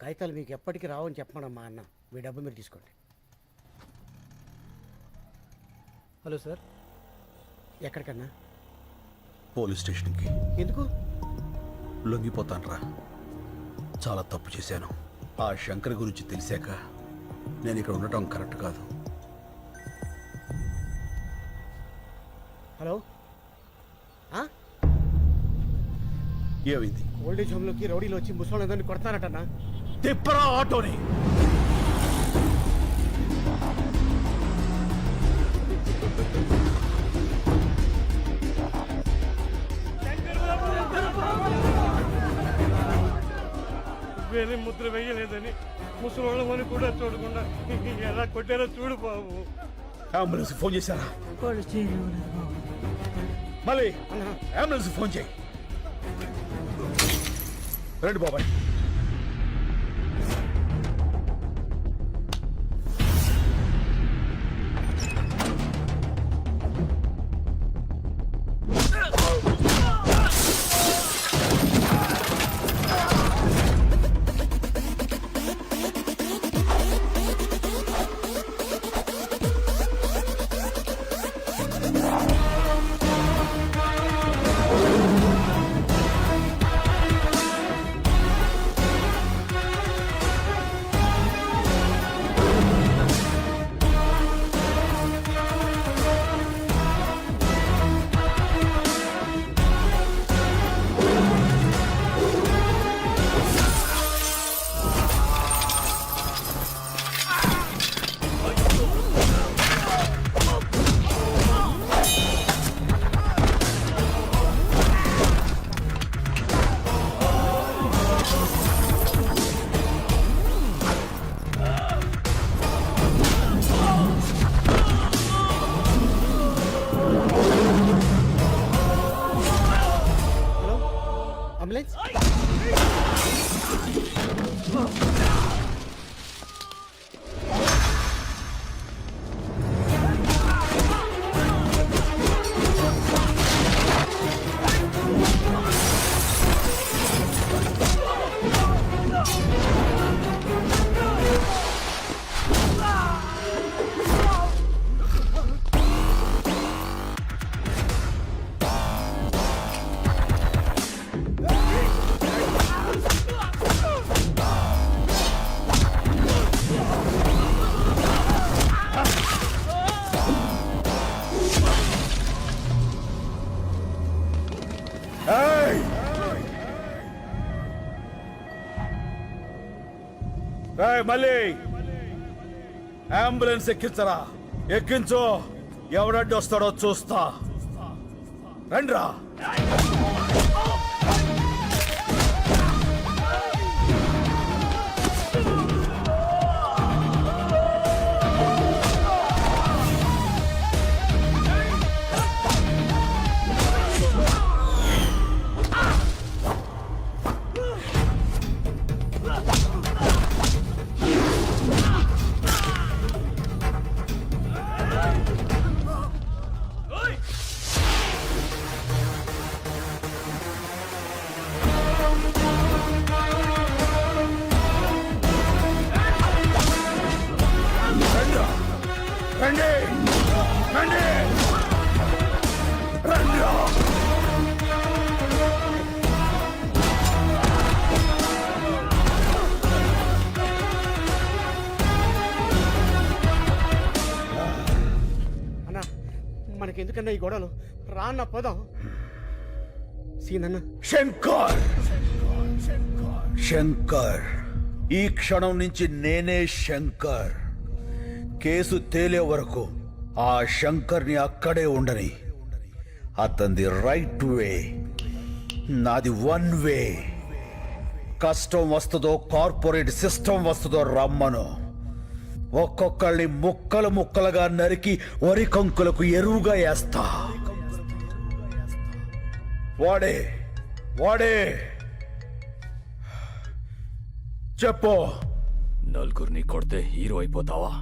కాగితాలు మీకు ఎప్పటికీ రావని చెప్పమన్నా మా అన్న. మీ డబ్బు మీరు తీసుకోండి. Hello sir. ఎక్కడికన్నా? పోలీస్ స్టేషన్కి. ఎందుకు? లొంగిపోతానురా. చాలా తప్పు చేశాను. ఆ శంకర్ గురించి తెలిసాక నేను ఇక్కడ ఉండటం కరెక్ట్ కాదు. హలో, ఏమైంది? ఓల్డేజ్ హోమ్లోకి రౌడీలు వచ్చి ముసలిందరినీ కొడతారటన్నా. తిప్పరా ఆటోని. వేరే ముద్ర వేయలేదని ముసలోళ్ళమని కూడా చూడకుండా ఎలా కొట్టారో చూడు బాబు. అంబులెన్స్ ఫోన్ చేశారా? మళ్ళీ అంబులెన్స్ ఫోన్ చేయి. రండి బాబాయ్. అంబులెన్స్. మళ్ళీ అంబులెన్స్ ఎక్కించరా. ఎక్కించు. ఎవడడ్డు వస్తాడో చూస్తా. రండ్రా. రండి రండి రండి. అన్నా, మనకెందుకన్నా ఈ గొడవలు? రాన్న పోదాం. సీనన్న. శంకర్, శంకర్, ఈ క్షణం నుంచి నేనే శంకర్. కేసు తేలే వరకు ఆ శంకర్ని అక్కడే ఉండని. అతనిది రైట్ వే, నాది వన్ వే. కష్టం వస్తుందో కార్పొరేట్ సిస్టమ్ వస్తుందో రమ్మను. ఒక్కొక్కళ్ళని ముక్కలు ముక్కలుగా నరికి వరి కంకులకు ఎరువుగా వేస్తా. వాడే వాడే చెప్పు. నలుగురిని కొడితే హీరో అయిపోతావా?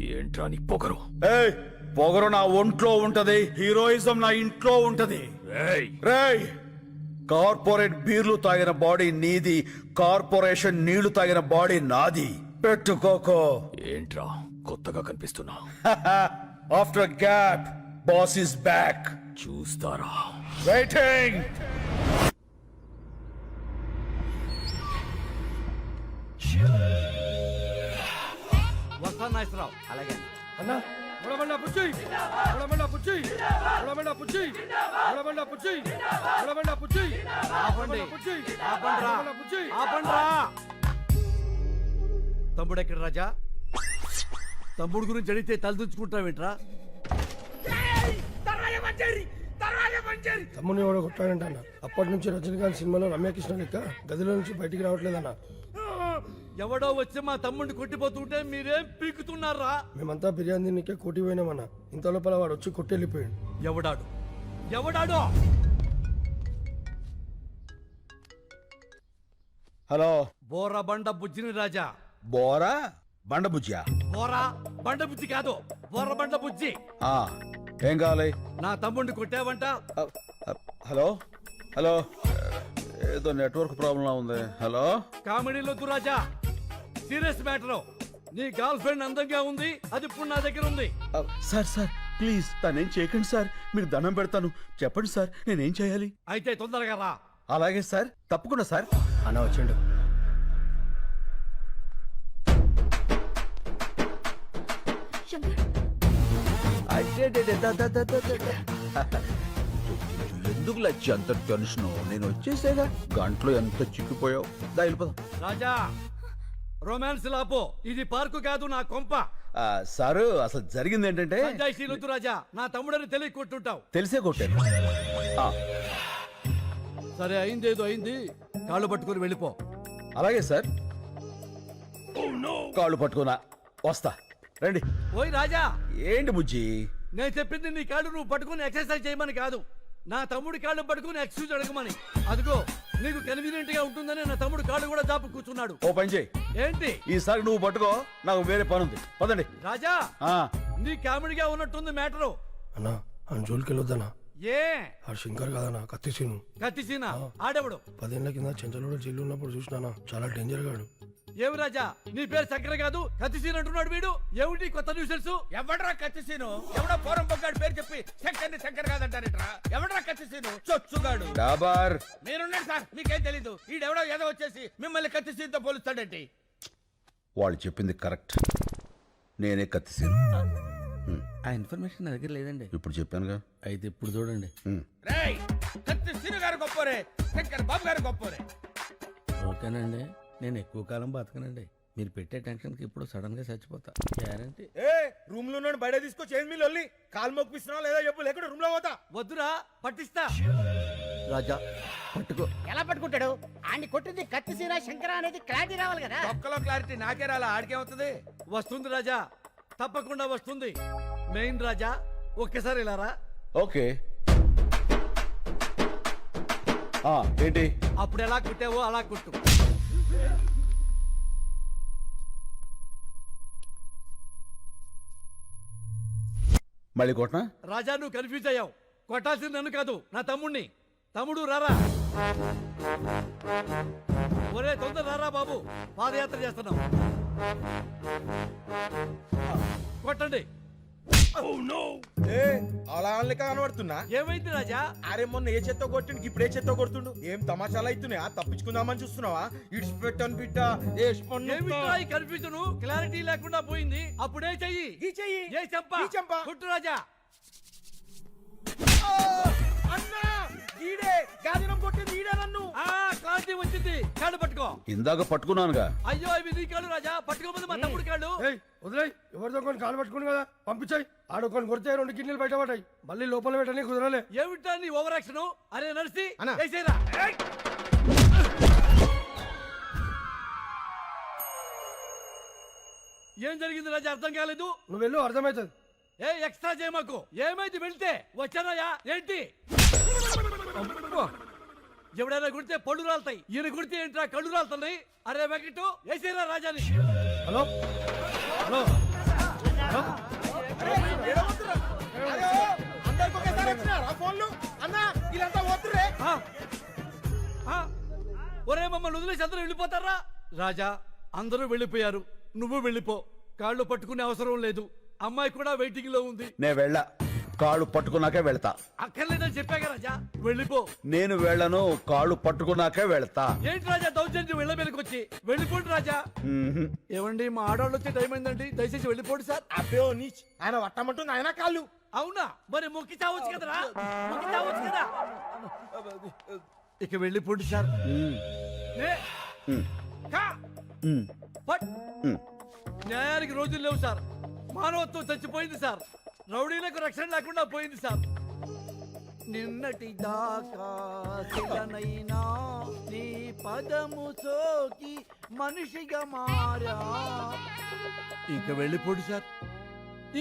ఏంట్రా నీ పొగరు? పొగరు నా ఒంట్లో ఉంటది, హీరోయిజం నా ఇంట్లో ఉంటది. రేయ్, రేయ్, కార్పొరేట్ బీర్లు తాగిన బాడీ నీది, కార్పొరేషన్ నీళ్లు తాగిన బాడీ నాది. పెట్టుకోకో. ఏంట్రా కొత్తగా కనిపిస్తున్నా? After gap boss is back. చూస్తారా? వెయిటింగ్. వస్తా నాగేశ్వరరావు. అలాగే అన్నా ఉడబండ పుచ్చి ఉడబండ పుచ్చి ఉడబండ పుచ్చి ఉడబండ పుచ్చి ఉడబండ పుచ్చి ఆపండి పుచ్చి ఆపండ్రా పుచ్చి ఆపండ్రా. తమ్ముడు ఎక్కడ రాజా? తమ్ముడు గురించి అడిగితే తలదించుకుంటావేంట్రా? తమ్ముని ఎవడో కొట్టాడంట అన్న. అప్పటి నుంచి రజనీకాంత్ సినిమాలో రమ్యకృష్ణ లెక్క గదిలో నుంచి బయటికి రావట్లేదన్న. ఎవడో వచ్చి మా తమ్ముడిని కొట్టిపోతుంటే మీరేం పీకుతున్నారా? మేమంతా బిర్యానీ తినకే కోటి పోయినామన్న. ఇంత లోపల వాడు వచ్చి కొట్టెళ్ళిపోయాడు. ఎవడాడు ఎవడాడు? హలో. బోరా బండ బుజ్జిని రాజా. బోరా బండ బుజ్జా? బోరా బండ బుజ్జి కాదు, బోర బండ బుజ్జి. ఆ, ఏం కావాలి? నా తమ్ముడిని కొట్టావంట. హలో హలో, ఏదో నెట్వర్క్ ప్రాబ్లం ఉంది. హలో. కామెడీలో రాజా, సీరియస్ మ్యాటర్. నీ గర్ల్ ఫ్రెండ్ అందంగా ఉంది, అది ఇప్పుడు నా దగ్గర ఉంది. సార్ సార్ ప్లీజ్ తనేం చేయకండి సార్, మీకు దండం పెడతాను. చెప్పండి సార్, నేనేం చేయాలి? అయితే తొందరగా రా. అలాగే సార్, తప్పకుండా సార్. అన్న వచ్చిండు. ఎందుకు లచ్చి అంత టెన్షన్? నేను వచ్చేసేగా, గంటలో ఎంత చిక్కిపోయావు. దా వెళ్ళిపోదాం. రాజా, రొమాన్స్ లాపో. ఇది పార్కు కాదు, నా కొంప. సారు అసలు జరిగింది ఏంటంటే, పంచాయతీలొద్దు రాజా, నా తమ్ముడని తెలియ కొట్టుంటావు. తెలిసే కొట్టాను. ఆ, సరే, అయిందేదో అయింది. కాళ్ళు పట్టుకుని వెళ్ళిపో. అలాగే సార్. కాళ్ళు పట్టుకున్నా వస్తా. రండి. ఓయ్ రాజా, ఏంటి బుజ్జి? నేను చెప్పింది నీ కాళ్ళు నువ్వు పట్టుకుని ఎక్సర్సైజ్ చేయమని కాదు, నా తమ్ముడి కాళ్ళు పట్టుకుని ఎక్స్క్యూజ్ అడగమని. అదిగో నీకు కన్వీనియంట్ గా ఉంటుందని నా తమ్ముడు కాళ్ళు కూడా జాపు కూర్చున్నాడు. ఓ పని చేయి, ఏంటి? ఈసారి నువ్వు పట్టుకో, నాకు వేరే పని ఉంది. పదండి. రాజా, ఆ, నీ కామెడీగా ఉన్నట్టుంది మ్యాటరు. అన్నా ఆయన జోలికి వెళ్ళొద్దన్నా. ఏ ఆ శంకర్ కాదన్నా, కత్తిసీను. కత్తిసీనా? ఆడెవడు? 10 ఏళ్ల కింద చెంచలోడు జైలు ఉన్నప్పుడు చూసినానా, చాలా డేంజర్ గాడు. ఏమి రాజా, నీ పేరు శంకర్ కాదు కత్తిసీన్ అంటున్నాడు వీడు. ఏమిటి కొత్త న్యూసెన్స్? ఎవడ్రా కత్తిసీను? ఎవడో పోరం బొగ్గాడు పేరు చెప్పి శంకర్ కాదంటారేట్రా? ఎవడ్రా కత్తిసీను? చొచ్చుగాడు. డాబార్. మీరున్నారు సార్, మీకేం తెలీదు. ఈడెవడో ఏదో వచ్చేసి మిమ్మల్ని కత్తిసీన్తో పోలుస్తాడేంటి? వాళ్ళు చెప్పింది కరెక్ట్, నేనే కత్తిసీను. ఆ ఇన్ఫర్మేషన్ నా దగ్గర లేదండి. ఇప్పుడు చెప్పానుగా. అయితే ఇప్పుడు చూడండి. రేయ్, కత్తిసీను గారు గొప్పోరే, శంకర్ బాబు గారు గొప్పోరే. ఓకేనండి, నేను ఎక్కువ కాలం బతకనండి. మీరు పెట్టే టెన్షన్కి ఇప్పుడు సడన్ గా చచ్చిపోతా గ్యారంటీ. ఏ రూమ్ లో ఉన్నాడు బయట తీసుకొచ్చి ఏం మీరు వెళ్ళి కాలు మొక్కిస్తున్నావు లేదా చెప్పు, లేకుండా రూమ్ లో పోతా. వద్దురా, పట్టిస్తా. రాజా పట్టుకో. ఎలా పట్టుకుంటాడు? ఆడిని కొట్టింది కత్తిసీరా శంకర అనేది క్లారిటీ రావాలి కదా. ఒక్కలో క్లారిటీ నాకే రాలా, ఆడికేమవుతుంది? వస్తుంది రాజా, తప్పకుండా వస్తుంది. మెయిన్ రాజా, ఒక్కసారి ఇలా రా. ఓకే. ఆ, ఏంటి? అప్పుడు ఎలా కుట్టావో అలా కుట్టు. మళ్ళీ కొట్టనా? రాజా, నువ్వు కన్ఫ్యూజ్ అయ్యావు. కొట్టాల్సింది నన్ను కాదు, నా తమ్ముణ్ణి. తమ్ముడు రారా. ఒరే తొందర రారా బాబు, పాదయాత్ర చేస్తున్నాం. కొట్టండి. ఏ అలా కనబడుతున్నా? ఏమైంది రాజా? అరే మొన్న ఏ చెత్త కొట్టిండు, ఇప్పుడు ఏ చెత్త కొడుతుండు? ఏం తమాషాలు అవుతున్నాయా? తప్పించుకుందామని చూస్తున్నావా? ఇడిచిపెట్టాను బిడ్డ. ఏమిట్రా ఈ కన్ఫ్యూజన్? క్లారిటీ లేకుండా పోయింది. అప్పుడే చెయ్యి. ఈ చెయ్యి. ఏ చెంప? ఈ చెంప. కుట్టు రాజా. అన్నా ఈడే గాజనం కొట్టింది, ఈడే నన్ను. ఆ క్లారిటీ వచ్చింది. కాళ్ళు పట్టుకో. ఇందాక పట్టుకున్నానుగా. అయ్యో, ఇవి నీ కాళ్ళు రాజా. పట్టుకోపోతే మా తమ్ముడు కాళ్ళు. వదిలేయ్, ఎవరితో కొన్ని కాలు పట్టుకుని కదా పంపించాయి. ఆడొకొని కొడితే 2 కిడ్నీలు బయట పడ్డాయి. మళ్ళీ లోపల పెట్టని కుదరలే. ఏమిటా నీ ఓవర్ యాక్షన్? అరే నర్సి, అన్నా. వేసేరా. ఏం జరిగింది రాజా? అర్థం కాలేదు. నువ్వు వెళ్ళు, అర్థమవుతుంది. ఏ ఎక్స్ట్రా చేయమాకు. ఏమైంది? వెళ్తే వచ్చానయ్యా. ఏంటి? ఎవడైనా కుడితే పళ్ళు రాలుతాయి, ఈయన కుడితే ఏంట్రా కళ్ళు రాలుతున్నాయి? అరే వెంకటు, వేసేరా రాజాని. హలో హలో అందరికి ఒకేసారి వచ్చినారా ఫోన్లు? అన్నా వీళ్ళంతా పోతుర్రే. ఒరే మమ్మల్ని వదిలేసి అందరూ వెళ్ళిపోతారా? రాజా, అందరూ వెళ్ళిపోయారు, నువ్వు వెళ్ళిపో. కాళ్ళు పట్టుకునే అవసరం లేదు, అమ్మాయి కూడా వెయిటింగ్ లో ఉంది. నే వెళ్ళా, కాళ్ళు పట్టుకున్నాకే వెళ్తా. అక్కర్లేదని చెప్పాక రాజా, వెళ్ళిపో. నేను వెళ్ళను, కాళ్ళు పట్టుకున్నాకే వెళ్తా. ఏంటి రాజా దౌర్జన్యం వెళ్ళ మీదకొచ్చి? వెళ్ళిపోండి రాజా. ఏమండి, మా ఆడవాళ్ళు వచ్చే టైం అయిందండి, దయచేసి వెళ్ళిపోండి సార్. అబ్బే ఓ నీచ్, ఆయన వట్టమంటుంది ఆయన కాళ్ళు. అవునా? మరి మొక్కి చావచ్చు కదరా, మొక్కి చావచ్చు కదా. ఇక వెళ్ళిపోండి సార్. న్యాయానికి రోజులు లేవు సార్. మానవత్వం చచ్చిపోయింది సార్. రౌడీలకు రక్షణ లేకుండా పోయింది సార్. నిన్నటి దాకా శిలనైనా నీ పదము సోకి మనిషిగా మారా. ఇక వెళ్ళిపోండి సార్.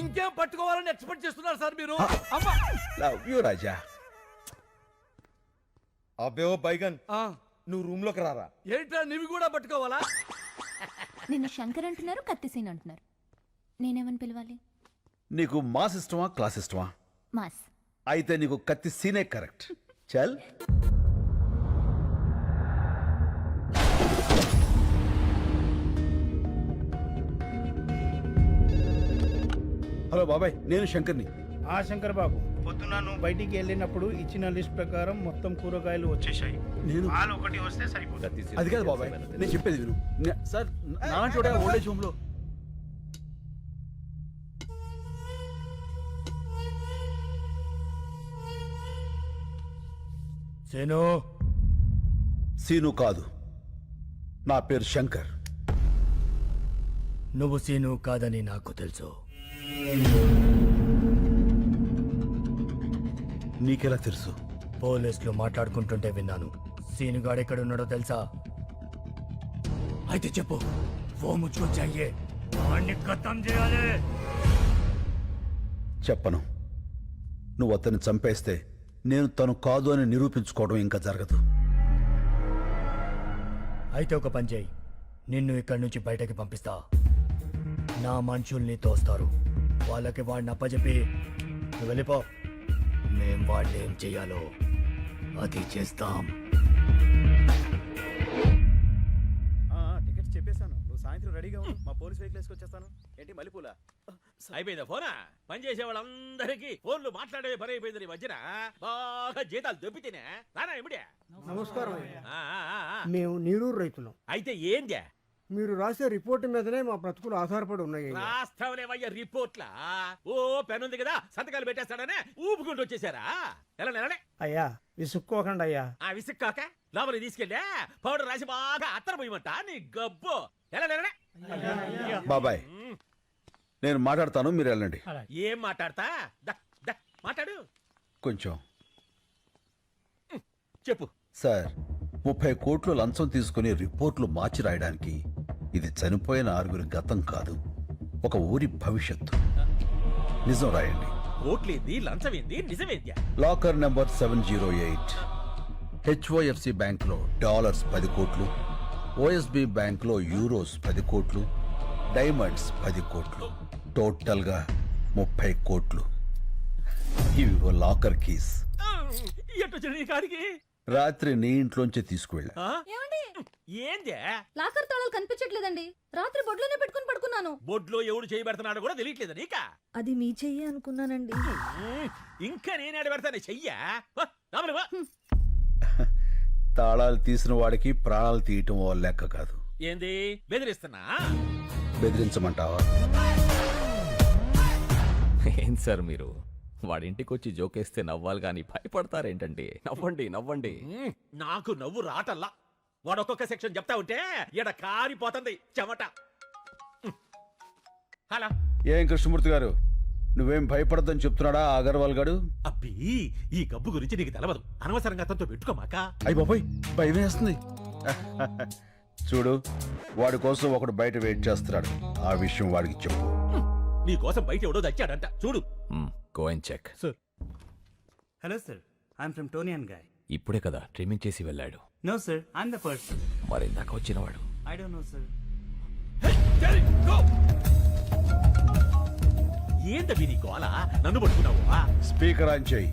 ఇంకేం పట్టుకోవాలని ఎక్స్పెక్ట్ చేస్తున్నారు సార్ మీరు? అమ్మా, లవ్ యూ రాజా. అబ్బే ఓ బైగన్, నువ్వు రూమ్ లోకి రారా. ఏంట్రా నీవి కూడా పట్టుకోవాలా? నిన్న శంకర్ అంటున్నారు, కత్తిసీన్ అంటున్నారు. నేనేమని పిలవాలి? నీకు మాస్ ఇష్టమా, క్లాస్ ఇష్టమా? మాస్. అయితే నీకు కత్తి సీనే కరెక్ట్. చల్. హలో బాబాయ్, నేను శంకర్ని. ఆ శంకర్ బాబు, పొద్దున నువ్వు బయటికి వెళ్ళినప్పుడు ఇచ్చిన లిస్ట్ ప్రకారం మొత్తం కూరగాయలు వచ్చేసాయి. నేను పాలు ఒకటి వస్తే సరిపోతుంది. అది కాదు బాబాయ్, నేను చెప్పేది విను. సార్, నాన్న చూడ ఓల్డేజ్ హోమ్ లో. సేను, సీను కాదు, నా పేరు శంకర్. నువ్వు సీను కాదని నాకు తెలుసు. నీకెలా తెలుసు? పోలీసులు మాట్లాడుకుంటుంటే విన్నాను. సీనుగాడు ఎక్కడున్నాడో తెలుసా? అయితే చెప్పు. ఓ ముచ్చుకో చెయ్యే, వాణ్ణి ఖతం చేయాలి. చెప్పను. నువ్వు అతన్ని చంపేస్తే నేను తను కాదు అని నిరూపించుకోవడం ఇంకా జరగదు. అయితే ఒక పని చేయి, నిన్ను ఇక్కడి నుంచి బయటకి పంపిస్తా. నా మనుషుల్ని తోస్తారు, వాళ్ళకి వాడిని అప్పచెప్పి నువ్వు వెళ్ళిపో. మేం వాడిని ఏం చెయ్యాలో అది చేస్తాం. టికెట్స్ చెప్పేశాను, నువ్వు సాయంత్రం రెడీగా ఉండు. మా పోలీస్ వెహికల్ వేసుకొచ్చేస్తాను. ఏంటి మల్లెపూల అయిపోయిందా ఫోనా? పని చేసే వాళ్ళందరికీ ఫోన్లు మాట్లాడే పని అయిపోయింది. ఈ మధ్యన బాగా జీతాలు దొబ్బితేనే రానా ఇమిడే. నమస్కారం. ఆ, ఆ, ఆ, ఆ. మేము నీరూరు రైతులం. అయితే ఏందే? మీరు రాసే రిపోర్ట్ మీదనే మా బ్రతుకులు ఆధారపడి ఉన్నాయి. రాస్తావనేవయ్యా రిపోర్ట్లా? ఓ పెన్ ఉంది కదా, సంతకాలు పెట్టేస్తాడనే ఊపుకుంటూ వచ్చేసారా? ఎలా నెలనే అయ్యా విసుక్కోకండి అయ్యా. ఆ విసుక్కాక లోపలికి తీసుకెళ్ళా పౌడర్ రాసి బాగా అత్తర పోయమంట నీ గబ్బు. ఎలా నెలనే బాబాయ్, నేను మాట్లాడతాను, మీరు వెళ్ళండి. ఏం మాట్లాడతా? మాట్లాడు కొంచెం. చెప్పు. సార్, 30 కోట్లు లంచం తీసుకుని రిపోర్ట్లు మార్చి రాయడానికి ఇది చనిపోయిన 6 గతం కాదు, ఒక ఊరి భవిష్యత్తు. నిజం రాయండి. కోట్లేంది, లంచమేంది, నిజమేంది? Locker number 708. హెచ్ఓఎఫ్సి బ్యాంక్లో డాలర్స్ 10 కోట్లు, ఓఎస్బి బ్యాంక్లో యూరోస్ 10 కోట్లు, డైమండ్స్ 10 కోట్లు, టోటల్గా 30 కోట్లు. ఇవి లాకర్ కీస్. ఎట్టొచ్చిన నీ కాడికి? రాత్రి నీ ఇంట్లోంచి తీసుకువెళ్ళా. ఏందే? లాకర్ తాళాలు కనిపించట్లేదండి. రాత్రి బొడ్లోనే పెట్టుకుని పడుకున్నాను. బొడ్లో ఎవడు చేయబెడుతున్నాడో కూడా తెలియట్లేదు నీకా? అది మీ చెయ్యి అనుకున్నానండి. ఇంకా నేనేడ పెడతానే చెయ్యా? తాళాలు తీసిన వాడికి ప్రాణాలు తీయటం ఓ లెక్క కాదు. ఏంది బెదిరిస్తున్నా? బెదిరించమంటావా? ఏం సార్ మీరు వాడింటికి వచ్చి జోకేస్తే నవ్వాలి కానీ భయపడతారేంటండి? నవ్వండి నవ్వండి. నాకు నవ్వు రాటల్లా. వాడు ఒక్కొక్క సెక్షన్ చెప్తా ఉంటే ఈడ కారిపోతుంది చెమట. హలో, ఏం కృష్ణమూర్తి గారు, నువ్వేం భయపడద్దని చెప్తున్నాడా అగర్వాల్ గాడు? అబ్బి, ఈ గబ్బు గురించి నీకు తెలవదు. అనవసరంగా అతనితో పెట్టుకోమాక. అయ్యి బాబోయ్, భయం వేస్తుంది. చూడు, వాడి కోసం ఒకడు బయట వెయిట్ చేస్తున్నాడు. ఆ విషయం వాడికి చెప్పు. నీ కోసం బయట ఎవడో దచ్చాడంట చూడు. Go and check. Hello sir, I'm from Toni and Guy. ఇప్పుడే కదా ట్రిమ్మింగ్ చేసి వెళ్ళాడు. No sir, I'm the person. మరి ఇందాక వచ్చినవాడు? I don't know sir. ఏంటవి నీ గోల? నన్ను పట్టుకున్నావు? స్పీకర్ ఆన్ చేయి.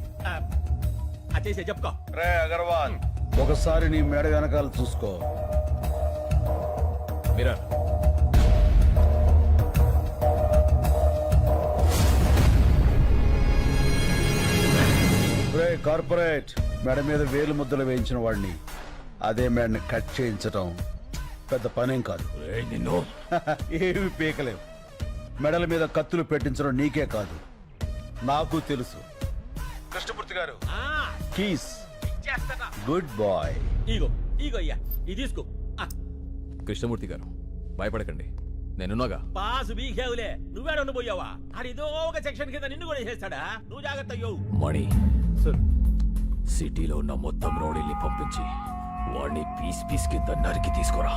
చేసే చెప్పుకో. రే అగర్వాల్, ఒకసారి నీ మేడ వెనకాల చూసుకో. మీరా రే కార్పొరేట్, మేడ మీద వేలు ముద్దలు వేయించిన వాడిని అదే మేడని కట్ చేయించటం పెద్ద పనేం కాదు. నిన్ను ఏమి పీకలేవు. మెడల మీద కత్తులు పెట్టించడం నీకే కాదు, నాకు తెలుసు. కృష్ణమూర్తి గారు, ఆ, కీస్. చేస్తానా? Good bye. ఇగో ఇగో అయ్యా, ఇది తీసుకో. ఆ, కృష్ణమూర్తి గారు భయపడకండి, నేనున్నాగా. పాసు బీకేవులే, నువ్వేడ ఉండిపోయావా? ఆడిదో ఒక సెక్షన్ కింద నిన్ను కూడా చేస్తాడా? నువ్వు జాగ్రత్త అయ్యో. మణి సిటీలో ఉన్న మొత్తం రౌడీల్ని పంపించి వాడిని పీస్ పీస్ కింద నరికి తీసుకురా.